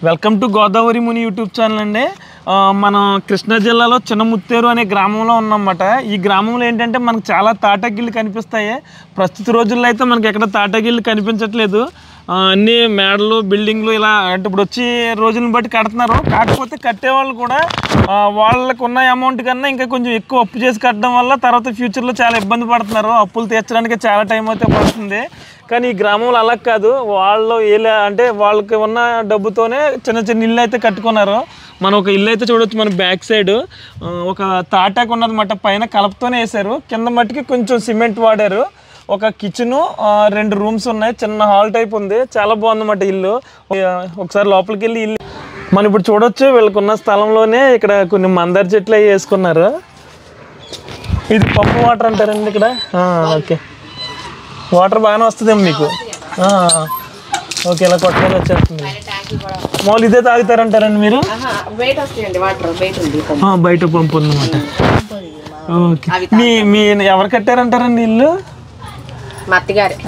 Welcome to Godavari Muni YouTube channel అండి. మనం కృష్ణా జిల్లాలో చిన్నముత్తేరు అనే గ్రామంలో ఉన్నామన్నమాట. ఈ గ్రామంలో ఏంటంటే మనకు చాలా తాటాగిళ్ళు కనిపిస్తాయి. ప్రస్తుత రోజుల్లో అయితే మనకి ఎక్కడ తాటాగిళ్ళు కనిపించట్లేదు. అన్నీ మేడలు బిల్డింగ్లు ఇలా అంటే ఇప్పుడు వచ్చి రోజులను బట్టి కడుతున్నారు. కాకపోతే కట్టేవాళ్ళు కూడా వాళ్ళకు ఉన్న అమౌంట్ కన్నా ఇంకా కొంచెం ఎక్కువ అప్పు చేసి కట్టడం వల్ల తర్వాత ఫ్యూచర్లో చాలా ఇబ్బంది పడుతున్నారు. అప్పులు తీర్చడానికి చాలా టైం అయితే పడుతుంది. కానీ ఈ గ్రామంలో అలా కాదు, వాళ్ళు అంటే వాళ్ళకి ఉన్న డబ్బుతోనే చిన్న చిన్న ఇల్లు అయితే కట్టుకున్నారు. మనం ఒక ఇల్లు అయితే చూడవచ్చు. మన బ్యాక్ సైడ్ ఒక తాటాకు ఉన్నదన్నమాట. పైన కలపతోనే వేశారు, కింద మట్టికి కొంచెం సిమెంట్ వాడారు. ఒక కిచెను 2 రూమ్స్ ఉన్నాయి, చిన్న హాల్ టైప్ ఉంది. చాలా బాగుందన్నమాట ఇల్లు. ఒకసారి లోపలికి వెళ్ళి ఇల్లు మనం ఇప్పుడు చూడొచ్చు. వీళ్ళకున్న స్థలంలోనే ఇక్కడ కొన్ని మందార చెట్లు అవి వేసుకున్నారు. ఇది పంపు వాటర్ అంటారండి ఇక్కడ. ఓకే, వాటర్ బాగానే వస్తుందేమో మీకు. ఓకే, ఇలా కొట్టుకొని వచ్చేస్తుంది. మామూలు ఇదే తాగుతారంటారండి మీరు? బయట పంపు ఉందన్నమాట. ఓకే, మీ ఎవరు కట్టారంటారండి ఇల్లు?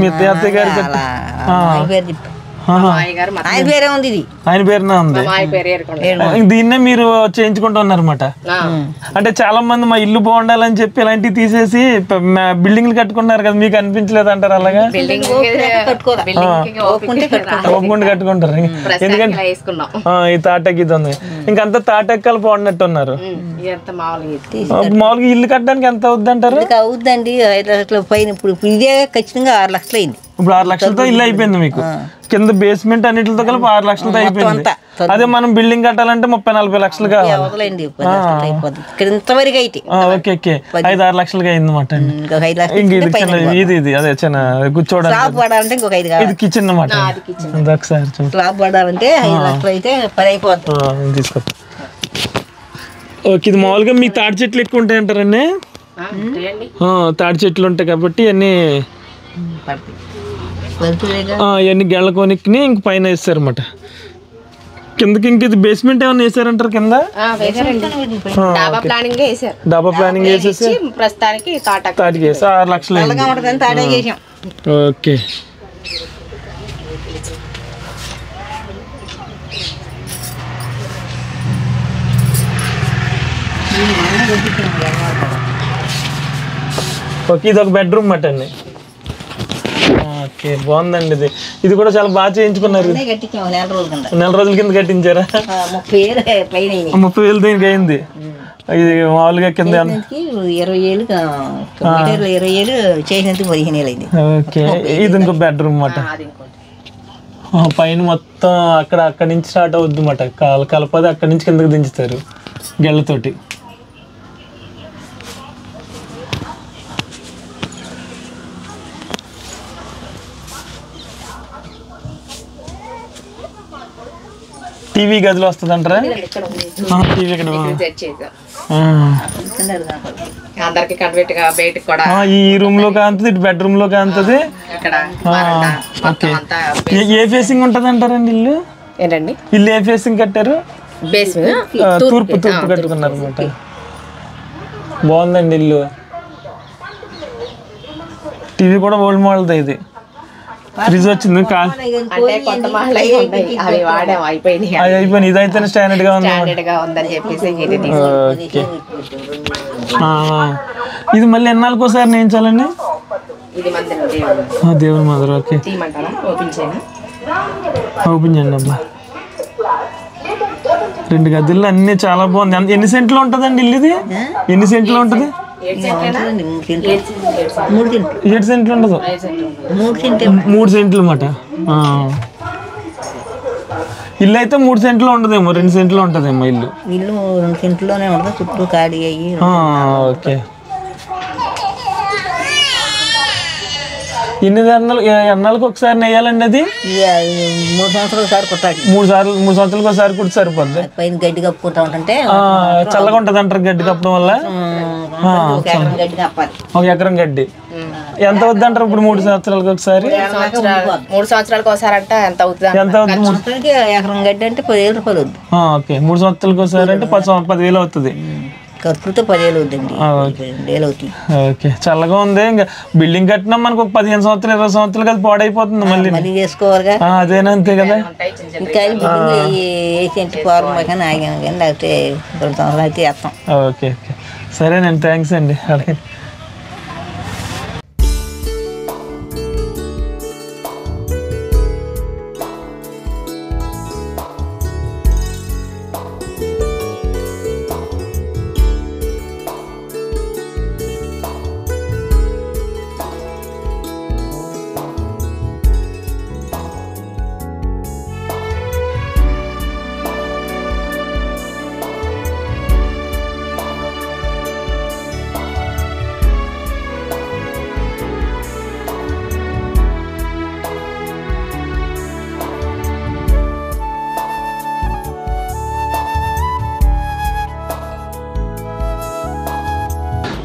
మీ అత్తయ్య గారు ఆయన పేరునే ఉంది. దీన్నే మీరు చేయించుకుంటున్నారన్నమాట. అంటే చాలా మంది మా ఇల్లు బాగుండాలని చెప్పి ఇలాంటివి తీసేసి బిల్డింగ్లు కట్టుకుంటున్నారు కదా, మీకు అనిపించలేదు అంటారు అలాగా? ఒప్పుకుంటే కట్టుకుంటారు. ఎందుకంటే ఈ తాటకి ఇది ఉంది, ఇంకంతా తాటెక్కలు బాగున్నట్టు ఉన్నారు. మామూలుగా ఇల్లు కట్టడానికి ఎంత అవుద్ది అంటారు? అవుద్దండి 5 లక్షల పైన. ఇప్పుడు ఇదే ఖచ్చితంగా 6 లక్షలు అయింది. ఇప్పుడు 6 లక్షలతో ఇల్లు అయిపోయింది మీకు. కింద బేస్మెంట్ అన్నిటితో కలిపి 6 లక్షలతో అయిపోయింది. అదే మనం బిల్డింగ్ కట్టాలంటే 30-40 లక్షలు కావాలి. ఓకే ఓకే, 5-6 లక్షలుగా అయింది అనమాట. ఇది ఇది అదే చిన్న కూర్చోడానికి ఇది కిచెన్ అనమాట. ఒకసారి తీసుకో. ఓకే, ఇది మామూలుగా మీకు తాడి చెట్లు ఎక్కువ ఉంటాయి అంటారండి? తాడి చెట్లు ఉంటాయి కాబట్టి అన్నీ ఇవన్నీ గెళ్ళ కొనిక్కి ఇంక పైన వేస్తారన్నమాట. కిందకి ఇంక ఇది బేస్మెంట్ ఏమన్నా వేసారంటారు కింద? డాబా ప్లానింగ్ వేసేసి ప్రస్తుతానికి తాటికి వేసి 6 లక్షలు. ఓకే, ఓకే, ఇది ఒక బెడ్రూమ్ మాట అండి. ఓకే, బాగుందండి. ఇది కూడా చాలా బాగా చేయించుకున్నారు. నెల రోజుల కింద కట్టించారా? 30,000 దీనికి అయింది. ఇది మామూలుగా కింద 20 ఏళ్ళు చేసినందుకు 15 ఏళ్ళు అయింది. ఓకే, ఇది ఇంకో బెడ్రూమ్ అన్నమాట. పైన మొత్తం అక్కడి నుంచి స్టార్ట్ అవుద్ది అన్నమాట. కలపది అక్కడి నుంచి కిందకి దించుతారు గెళ్ళతోటి. టీవీ గదిలో వస్తుంది అంటారా? టీవీ ఈ రూమ్ లో కాంతది, ఇటు బెడ్రూమ్ లో కాంతది. ఏ ఫేసింగ్ ఉంటది అంటారండి ఇల్లు? ఏంటండి ఇల్లు ఏ ఫేసింగ్ కట్టారు? తూర్పు కట్టుకున్నారు అనమాట. బాగుందండి ఇల్లు. టీవీ కూడా ఓల్డ్ మోడల్. ఇది ఫ్రిడ్జ్ వచ్చింది. అయిపోయింది. ఇదైతే స్టాండర్డ్ గా ఉంది. ఇది మళ్ళీ ఎన్నాళ్ళకి ఒకసారి నేయించాలండి? దేవుని మాదిరి. ఓకే, ఓపెన్ చేయండి అబ్బా. 2 గదుల్లో అన్ని చాలా బాగుంది. ఎన్ని సెంట్లు ఉంటుందండి ఇల్లు ఇది? ఎన్ని సెంట్లు ఉంటుంది? 7 సెంట్లు ఉండదు, 3 సెంట్లు అన్నమాట. ఇల్లు అయితే 3 సెంట్లు ఉండదేమో, 2 సెంట్లు ఉంటదేమో ఇల్లు. 2 సెంట్లోనే ఉంటుంది, చుట్టూ ఖాళీ అయ్యి. ఓకే, ఎన్నాళ్ళకి ఒకసారి నెయ్యాలండి అది? 3 సంవత్సరాలు ఒకసారి కుట్టాలి. 3 సంవత్సరాలకు ఒకసారి కుట్టి సరిపోద్ది. పైన గడ్డి కప్పుకుంటా ఉంటుంటే చల్లగా ఉంటది అంటారు గడ్డి కప్పడం వల్ల. 1 ఎకరం గడ్డి ఎంత అవుద్ది అంటారు ఇప్పుడు? 3 సంవత్సరాలకు ఒకసారి. 3 సంవత్సరాలకు ఒకసారి అంటే ఎంత అవుతుంది? ఎకరం గడ్డి అంటే 10,000 రూపాయలు అవుద్ది. ఓకే, 3 సంవత్సరాలకు ఒకసారి అంటే 10,000 అవుతుంది. ఖర్చుతో 10,000 అవుతుందండి. ఓకే 2,000 అవుతుంది. ఓకే చల్లగా ఉంది. ఇంకా బిల్డింగ్ కట్టినా మనకు ఒక 15 సంవత్సరాలు 20 సంవత్సరాలు అది పాడైపోతుంది మళ్ళీ. మళ్ళీ చేసుకోవాలిగా. అదేనా అంతే కదా. ఇంకా బిల్డింగ్ వేసేంటి ఫార్మ్ కానీ ఆగాను కానీ లేకపోతే 2 సంవత్సరాలు అయితే వేస్తాం. ఓకే ఓకే సరేనండి థ్యాంక్స్ అండి. అలాగే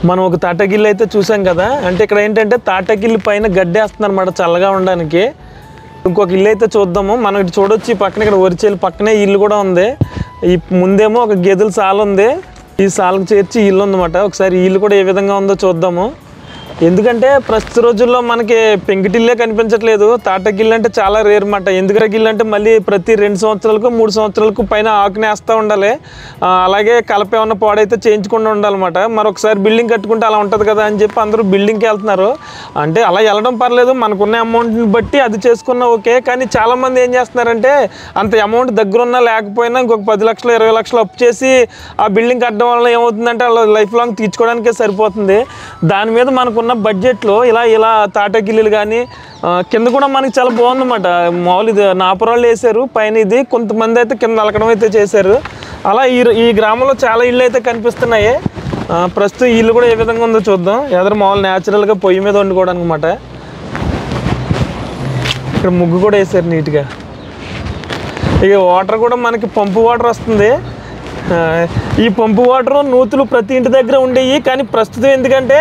మనం ఒక తాటగిల్లు అయితే చూసాం కదా. అంటే ఇక్కడ ఏంటంటే తాటగిల్లు పైన గడ్డేస్తున్నారు అన్నమాట చల్లగా ఉండడానికి. ఇంకొక ఇల్లు అయితే చూద్దాము. మనం ఇటు చూడొచ్చు ఈ పక్కన ఇక్కడ వరిచేలు పక్కనే ఇల్లు కూడా ఉంది. ఈ ముందేమో ఒక గేదెల సాల ఉంది. ఈ సాలకు చేర్చి ఇల్లు ఉందన్నమాట. ఒకసారి ఇల్లు కూడా ఏ విధంగా ఉందో చూద్దాము. ఎందుకంటే ప్రస్తుత రోజుల్లో మనకి పెంకిటిల్లే కనిపించట్లేదు. తాటగిల్లు అంటే చాలా రేర్ మాట. ఎందుకంటే గిల్లు అంటే మళ్ళీ ప్రతి 2 సంవత్సరాలకు 3 సంవత్సరాలకు పైన ఆకునేస్తూ ఉండాలి. అలాగే కలప ఏమన్నా పాడైతే చేయించకుండా ఉండాలన్నమాట. మరొకసారి బిల్డింగ్ కట్టుకుంటే అలా ఉంటుంది కదా అని చెప్పి అందరూ బిల్డింగ్కి వెళ్తున్నారు. అంటే అలా వెళ్ళడం పర్లేదు, మనకున్న అమౌంట్ని బట్టి అది చేసుకున్నా ఓకే. కానీ చాలామంది ఏం చేస్తున్నారంటే అంత అమౌంట్ దగ్గరున్నా లేకపోయినా ఇంకొక 10 లక్షలు 20 లక్షలు అప్పు చేసి ఆ బిల్డింగ్ కట్టడం వల్ల ఏమవుతుందంటే వాళ్ళ లైఫ్ లాంగ్ తీర్చుకోవడానికే సరిపోతుంది. దాని మీద మనకు ఉన్న బడ్జెట్లో ఇలా తాటగిల్లులు కానీ కింద కూడా మనకి చాలా బాగుందన్నమాట. మామూలు ఇది నాపురాళ్ళు వేసారు పైన, ఇది కొంతమంది అయితే కింద అలకడం అయితే చేశారు. అలా ఈ గ్రామంలో చాలా ఇళ్ళు అయితే కనిపిస్తున్నాయి. ప్రస్తుతం ఇల్లు కూడా ఏ విధంగా ఉందో చూద్దాం. ఎదురు మామూలు న్యాచురల్గా పొయ్యి మీద వండుకోవడానికి అనమాట. ఇక్కడ ముగ్గు కూడా వేసారు నీట్గా. ఇక వాటర్ కూడా మనకి పంపు వాటర్ వస్తుంది. ఈ పంపు వాటర్ నూతులు ప్రతి ఇంటి దగ్గర ఉండేవి. కానీ ప్రస్తుతం ఎందుకంటే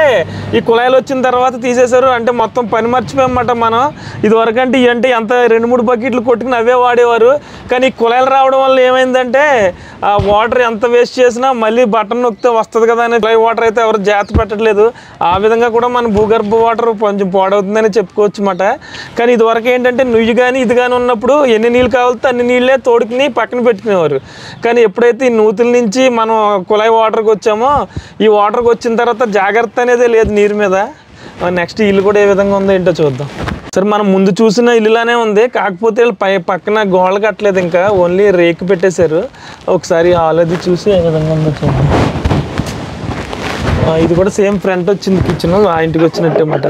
ఈ కుళాయిలు వచ్చిన తర్వాత తీసేశారు. అంటే మొత్తం పని మర్చిపోయామన్నమాట మనం. ఇదివరకు అంటే ఇవంటే ఎంత 2-3 బకెట్లు కొట్టుకుని అవే వాడేవారు. కానీ ఈ కుళాయిలు రావడం వల్ల ఏమైందంటే ఆ వాటర్ ఎంత వేస్ట్ చేసినా మళ్ళీ బటన్ నొక్కితే వస్తుంది కదా అని కుళాయి వాటర్ అయితే ఎవరు జాగ్రత్త పెట్టట్లేదు. ఆ విధంగా కూడా మన భూగర్భ వాటర్ కొంచెం పాడవుతుందని చెప్పుకోవచ్చు అన్నమాట. కానీ ఇదివరకు ఏంటంటే నుయ్యి కానీ ఇది కానీ ఉన్నప్పుడు ఎన్ని నీళ్ళు కావాలితే అన్ని నీళ్ళే తోడుకుని పక్కన పెట్టుకునేవారు. కానీ ఎప్పుడైతే ఈ నూతుల నుంచి మనం కుళాయి వాటర్కి వచ్చామో ఈ వాటర్కి వచ్చిన తర్వాత జాగ్రత్త అనేది లేదు నీరు మీద. నెక్స్ట్ ఇల్లు కూడా ఏ విధంగా ఉందో ఏంటో చూద్దాం. సరే మనం ముందు చూసిన ఇల్లులానే ఉంది. కాకపోతే పక్కన గోడలు కట్టలేదు, ఇంకా ఓన్లీ రేకు పెట్టేశారు. ఒకసారి హాల్ అది చూసి ఏ విధంగా ఉందో చూద్దాం. ఇది కూడా సేమ్ ఫ్రంట్ వచ్చింది కిచెన్, ఆ ఇంటికి వచ్చినట్టు అన్నమాట.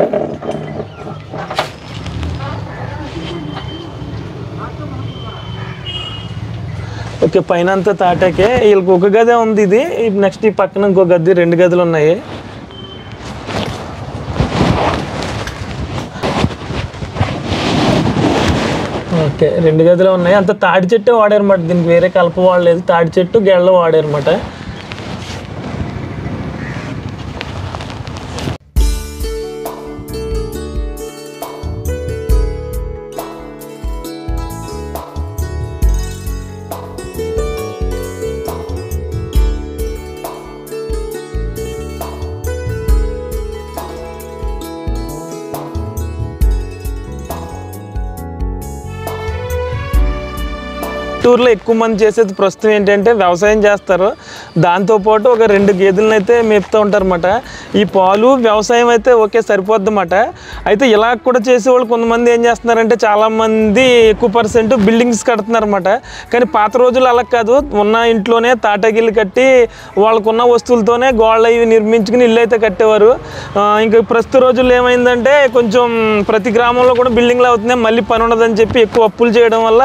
ఓకే పైన అంతా తాటాకే. వీళ్ళకి ఒక గదే ఉంది. ఇది నెక్స్ట్ ఈ పక్కన ఇంకో గది, 2 గదులు ఉన్నాయి. ఓకే 2 గదులు ఉన్నాయి. అంత తాడి చెట్టే వాడారన్నమాట. దీనికి వేరే కలప వాడలేదు. తాడి చెట్టు గెళ్ళ వాడారన్నమాట. టూర్లో ఎక్కువ మంది చేసేది ప్రస్తుతం ఏంటంటే వ్యవసాయం చేస్తారు. దాంతోపాటు ఒక 2 గేదెలను అయితే మేపుతూ ఉంటారన్నమాట. ఈ పాలు వ్యవసాయం అయితే ఓకే సరిపోద్ది అన్నమాట. అయితే ఇలా కూడా చేసేవాళ్ళు కొంతమంది ఏం చేస్తున్నారంటే చాలామంది ఎక్కువ పర్సెంట్ బిల్డింగ్స్ కడుతున్నారన్నమాట. కానీ పాత రోజులు అలా కాదు, ఉన్న ఇంట్లోనే తాటగిల్లు కట్టి వాళ్ళకున్న వస్తువులతోనే గోడలు అవి నిర్మించుకుని ఇల్లు అయితే కట్టేవారు. ఇంకా ప్రస్తుత రోజుల్లో ఏమైందంటే కొంచెం ప్రతి గ్రామంలో కూడా బిల్డింగ్లు అవుతున్నాయి. మళ్ళీ పని ఉండదని చెప్పి ఎక్కువ అప్పులు చేయడం వల్ల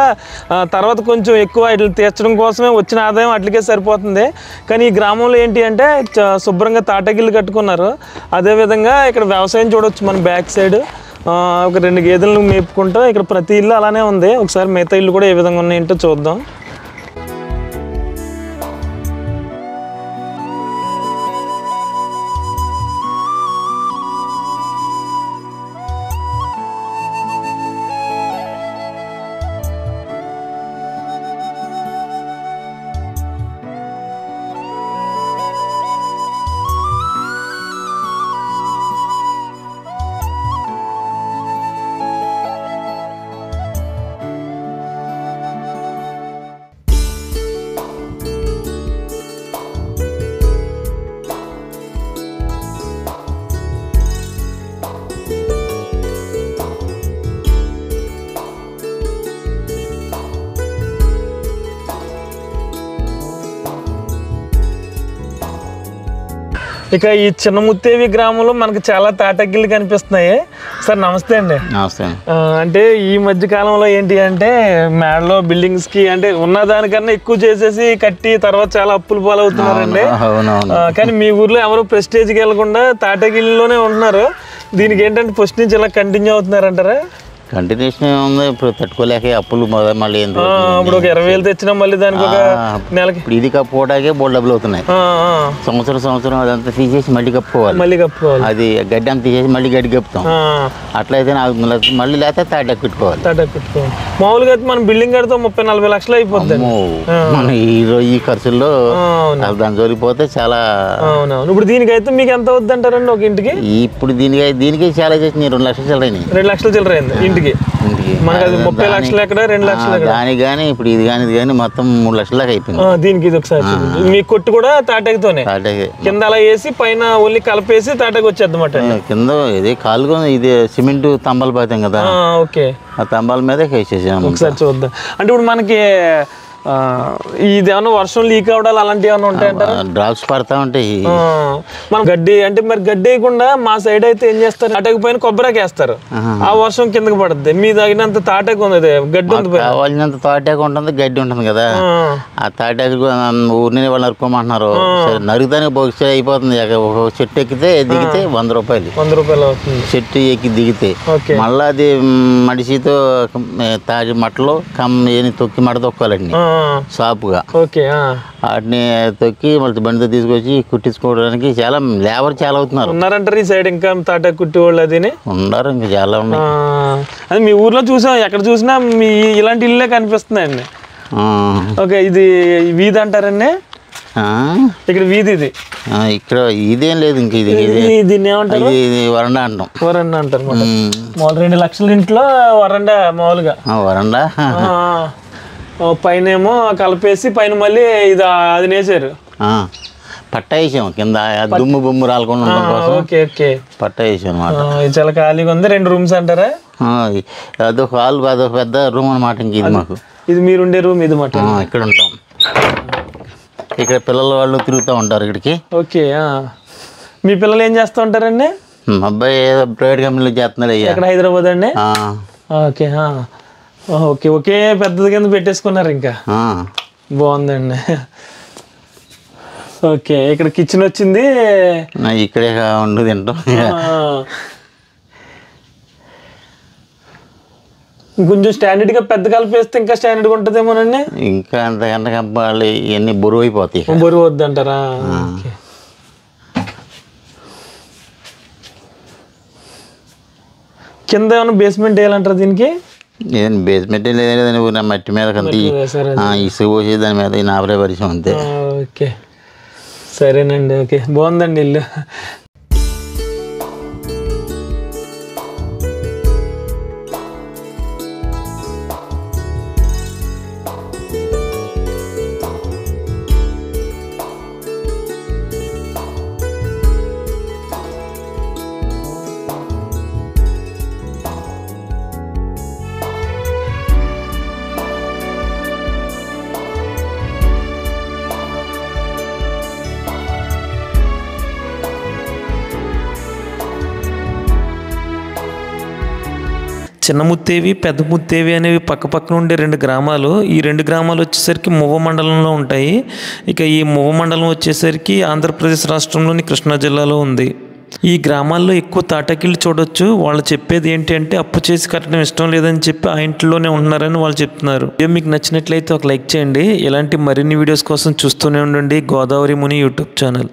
తర్వాత కొంచెం ఎక్కువ ఇట్లా తీర్చడం కోసమే వచ్చిన ఆదాయం అట్లకే సరిపోతుంది. కానీ ఈ గ్రామంలో ఏంటి అంటే శుభ్రంగా తాటగిల్లు కట్టుకున్నారు. అదేవిధంగా ఇక్కడ వ్యవసాయం చూడవచ్చు మన బ్యాక్ సైడ్. ఒక 2 గేదెలను మేపుకుంటూ ఇక్కడ ప్రతి ఇల్లు అలానే ఉంది. ఒకసారి మిగతా ఇల్లు కూడా ఏ విధంగా ఉన్నాయంటో చూద్దాం. ఇక ఈ చిన్నముత్తేవి గ్రామంలో మనకు చాలా తాటగిళ్ళు కనిపిస్తున్నాయి. సార్ నమస్తే అండి. నమస్తే. అంటే ఈ మధ్య కాలంలో ఏంటి అంటే మేడలో బిల్డింగ్స్ కి అంటే ఉన్న దానికన్నా ఎక్కువ చేసేసి కట్టి తర్వాత చాలా అప్పులు పాలవుతున్నారండి. కానీ మీ ఊర్లో ఎవరు ప్రెస్టేజ్కి వెళ్ళకుండా తాటగిళ్ళలోనే ఉంటున్నారు. దీనికి ఏంటంటే ఫస్ట్ నుంచి ఇలా కంటిన్యూ అవుతున్నారంటారా? కంటిన్యూషన్ ఉంది. ఇప్పుడు తట్టుకోలేక అప్పులు మళ్ళీ ఇప్పుడు ఒక 20,000 తెచ్చినా మళ్ళీ దానికి ఒక నెలకి ఇప్పుడు ఇది కప్పుకోవడానికి బోర్డు డబ్బులు అవుతున్నాయి. సంవత్సరం అదంతా తీసేసి మళ్ళీ కప్పుకోవాలి. అది గడ్డి అంతా తీసేసి మళ్ళీ గడ్డి కప్పుతాం. అట్లయితే మళ్ళీ లేకపోతే తాటాకు పెట్టుకోవాలి. మామూలుగా అయితే మనం బిల్డింగ్ కడితే 30-40 లక్షలు అయిపోతుంది. మన ఈ ఖర్చుల్లో దాని జోలిపోతే చాలా. అవునవును. ఇప్పుడు దీనికైతే మీకు ఎంత అవుద్ది అంటారండి ఒక ఇంటికి? ఇప్పుడు దీనికి చాలా చేసి 2 లక్షలు చిల్లరైంది. 2 లక్షలు చిల్లరైంది ఇంటికి. మనకి అది 30 లక్షలు ఎక్కడ 2 లక్షలు ఎక్కడ దానికి కానీ ఇప్పుడు ఇది కానీ మొత్తం 3 లక్షల దాకా అయిపోయింది. దీనికి ఇది ఒకసారి మీ కొట్టు కూడా తాటాకుతోనే కింద అలా వేసి పైన ఓన్లీ కలిపేసి తాటాకు వచ్చేద్దన్నమాట. కింద ఇది కాలుగా ఇది సిమెంట్ తంబాలు పోతాం కదా. ఓకే. ఆ తంబాల మీద వేసేసాము. ఒకసారి చూద్దాం. అంటే ఇప్పుడు మనకి ఇదేమన్నా వర్షం లీక్ అవడాలు అలాంటివి ఏమైనా ఉంటాయంటారా? డ్రాప్స్ పడతా ఉంటాయి. మన గడ్డి అంటే మరి గడ్డి వేయకుండా మా సైడ్ అయితే ఏం చేస్తారు, తాటాకు పైన కొబ్బరికి వేస్తారు. ఆ వర్షం కిందకి పడుద్ది. మీ తగినంత తాటాకు ఉంది, గడ్డి ఉంది, కావాల్సినంత తాటాకు ఉంటుంది, గడ్డి ఉంటుంది కదా. ఆ తాటాకు ఊరిని వాళ్ళు నరుకోమంటున్నారు. నరుగుతానికి బొక్స్ అయిపోతుంది. ఒక చెట్టు ఎక్కితే దిగితే 100 రూపాయలు. 100 రూపాయలు అవుతుంది చెట్టు ఎక్కి దిగితే. మళ్ళీ అది మడిసితో తాగి మట్టలో తొక్కి మడ తొక్కాలండి సాపుగా. వాటిని తొక్కి మళ్ళీ బండితో తీసుకొచ్చి కుట్టించుకోవడానికి చాలా లేబర్ చాలా అవుతున్నారు. ఉన్నారంటారు ఈ సైడ్ ఇంకా తాటాకు కుట్టి వాళ్ళు అది ఉన్నారు. ఇంకా చాలా ఉన్నాయి. అది మీ ఊర్లో చూసాం, ఎక్కడ చూసినా మీ ఇలాంటి ఇల్లే కనిపిస్తున్నాయండి. ఓకే. ఇది వీధి అంటారండి ఇక్కడ? వీధి ఇది ఇక్కడ ఇదేం లేదు. ఇంక దీన్ని ఏమంటారు? వరండా అంటాం. వరండా అంటారు. మామూలు 2 లక్షల ఇంట్లో వరండా మామూలుగా. వరండా పైన ఏమో కలిపేసి పైన మళ్ళీ ఇది అది నేసారు. పట్ట వేసాము కింద దుమ్ము బొమ్ము రాలకుండా. Okay okay. పట్ట వేసాం అనమాట. చాలా ఖాళీగా ఉంది. 2 రూమ్స్ అంటారా? అదొక హాల్, అదొక పెద్ద రూమ్ అనమాట. ఇంక ఇది మాకు ఇది మీరుండే రూమ్ ఇది మాట. ఇక్కడ ఉంటాం. ఇక్కడ పిల్లల వాళ్ళు తిరుగుతూ ఉంటారు ఇక్కడికి. ఓకే. మీ పిల్లలు ఏం చేస్తూ ఉంటారండి? మా అబ్బాయి ఏదో ప్రైవేట్ కంపెనీలో చేస్తున్నాడు. ఇక్కడ హైదరాబాద్ అండి? Okay okay. ఒకే పెద్దది కింద పెట్టేసుకున్నారు ఇంకా. బాగుందండి. ఓకే. ఇక్కడ కిచెన్ వచ్చింది. ఇక్కడే ఉండు తింటాం. కొంచెం స్టాండర్డ్ గా పెద్ద కలిపేస్తే ఇంకా స్టాండర్డ్ గా ఉంటదేమోనండి. ఇంకా అంతకంటే కంపాలి. ఇవన్నీ బరువు అయిపోతాయి. బరువు వద్దంటారా? కింద ఏమైనా బేస్మెంట్ వేయాలంటారా దీనికి? బేస్మెంట్ లేదండి. మట్టి మీద ఇసుక పోసి దాని మీద నాపరే పరిచయం అంతే. ఓకే సరేనండి. ఓకే బాగుందండి ఇల్లు. చిన్నముత్తేవి పెద్దముత్తేవి అనేవి పక్కపక్కన ఉండే 2 గ్రామాలు. ఈ 2 గ్రామాలు వచ్చేసరికి మువ్వ మండలంలో ఉంటాయి. ఇక ఈ మువ్వ మండలం వచ్చేసరికి ఆంధ్రప్రదేశ్ రాష్ట్రంలోని కృష్ణా జిల్లాలో ఉంది. ఈ గ్రామాల్లో ఎక్కువ తాటాకిళ్ళు చూడొచ్చు. వాళ్ళు చెప్పేది ఏంటి అంటే అప్పు చేసి కట్టడం ఇష్టం లేదని చెప్పి ఆ ఇంట్లోనే ఉంటున్నారని వాళ్ళు చెప్తున్నారు. వీడియో మీకు నచ్చినట్లయితే ఒక లైక్ చేయండి. ఇలాంటి మరిన్ని వీడియోస్ కోసం చూస్తూనే ఉండండి గోదావరి ముని యూట్యూబ్ ఛానల్.